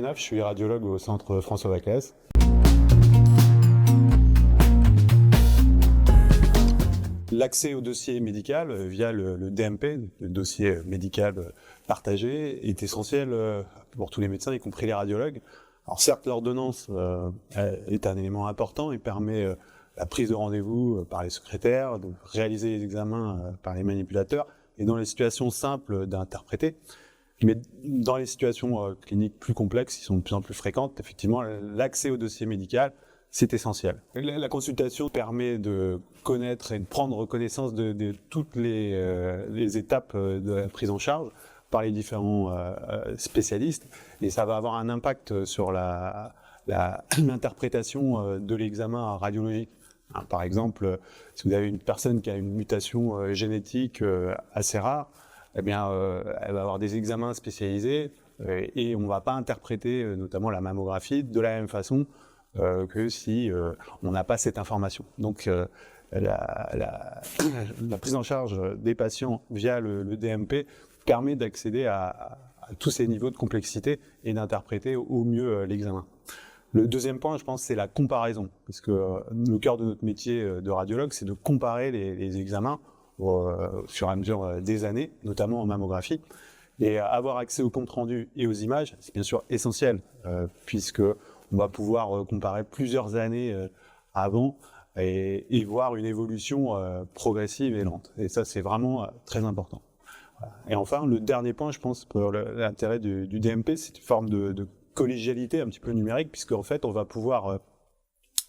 Cazenave, je suis radiologue au centre François Vaclès. L'accès au dossier médical via le DMP, le dossier médical partagé, est essentiel pour tous les médecins, y compris les radiologues. Alors certes, l'ordonnance est un élément important et permet la prise de rendez-vous par les secrétaires, de réaliser les examens par les manipulateurs, et dans les situations simples d'interpréter. Mais dans les situations cliniques plus complexes, qui sont de plus en plus fréquentes, effectivement, l'accès au dossier médical, c'est essentiel. La consultation permet de connaître et de prendre connaissance de toutes les étapes de la prise en charge par les différents spécialistes, et ça va avoir un impact sur l'interprétation de l'examen radiologique. Par exemple, si vous avez une personne qui a une mutation génétique assez rare, eh bien, elle va avoir des examens spécialisés et on ne va pas interpréter notamment la mammographie de la même façon que si on n'a pas cette information. Donc, la prise en charge des patients via le DMP permet d'accéder à tous ces niveaux de complexité et d'interpréter au mieux l'examen. Le deuxième point, je pense, c'est la comparaison, parce que le cœur de notre métier de radiologue, c'est de comparer les examens au fur et à mesure des années, notamment en mammographie. Et avoir accès aux comptes rendus et aux images, c'est bien sûr essentiel, puisque on va pouvoir comparer plusieurs années avant et voir une évolution progressive et lente. Et ça, c'est vraiment très important. Et enfin, le dernier point, je pense, pour l'intérêt du DMP, c'est une forme de collégialité un petit peu numérique, puisque en fait, on va pouvoir,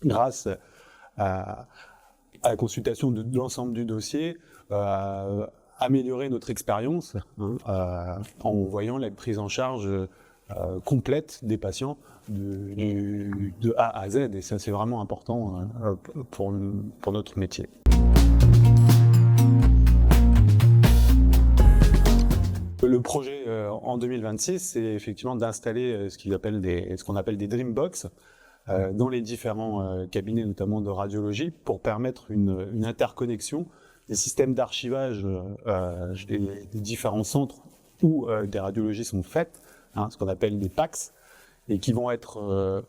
grâce à la consultation de l'ensemble du dossier, améliorer notre expérience en voyant la prise en charge complète des patients de A à Z, et ça c'est vraiment important pour notre métier. Le projet en 2026, c'est effectivement d'installer ce qu'on appelle des Dreambox dans les différents cabinets, notamment de radiologie, pour permettre une interconnexion des systèmes d'archivage des différents centres où des radiologies sont faites, ce qu'on appelle des PACS, et qui vont être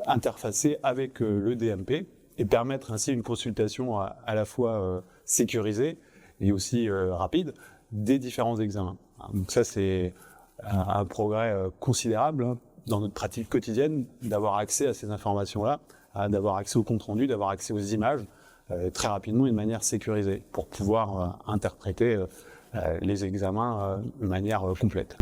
interfacés avec le DMP et permettre ainsi une consultation à la fois sécurisée et aussi rapide des différents examens. Donc ça, c'est un progrès considérable dans notre pratique quotidienne, d'avoir accès à ces informations-là, d'avoir accès au compte-rendu, d'avoir accès aux images très rapidement et de manière sécurisée pour pouvoir interpréter les examens de manière complète.